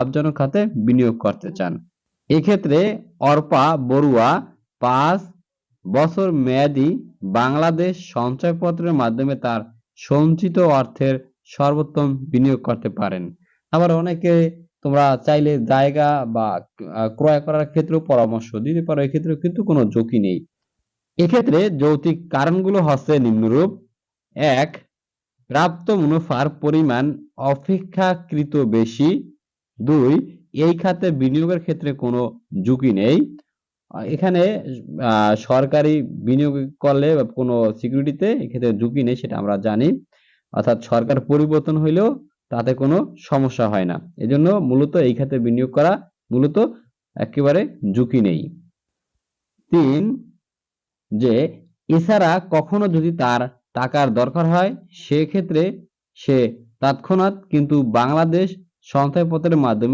লাভজনক খাতে বিনিয়োগ করতে চান। এক্ষেত্রে অর্পা বড়ুয়া ৫ বছর মেয়াদী বাংলাদেশ সঞ্চয়পত্রের মাধ্যমে তার সঞ্চিত অর্থের সর্বোত্তম বিনিয়োগ করতে পারেন। আবার অনেকে তোমরা চাইলে জায়গা বা ক্রয় করার ক্ষেত্রেও পরামর্শ দিতে পারো। এক্ষেত্রেও কিন্তু কোনো ঝুঁকি নেই। এক্ষেত্রে যৌক্তিক কারণগুলো হচ্ছে নিম্নরূপ: ১. প্রাপ্ত মুনাফার পরিমাণ অপেক্ষাকৃত বেশি। ২. এই খাতে বিনিয়োগের ক্ষেত্রে কোনো ঝুঁকি নেই। এখানে সরকারি বিনিয়োগ করলে বা কোনো সিকিউরিটিতে এক্ষেত্রে ঝুঁকি নেই, সেটা আমরা জানি। অর্থাৎ সরকার পরিবর্তন হইলেও তাতে কোনো সমস্যা হয় না। এজন্য মূলত এই খাতে বিনিয়োগ করা মূলত একেবারে ঝুঁকি নেই। ৩. যে এছাড়া কখনো যদি তার টাকার দরকার হয় সেক্ষেত্রে সে তৎক্ষণাৎ কিন্তু বাংলাদেশ সঞ্চয়পত্রের মাধ্যমে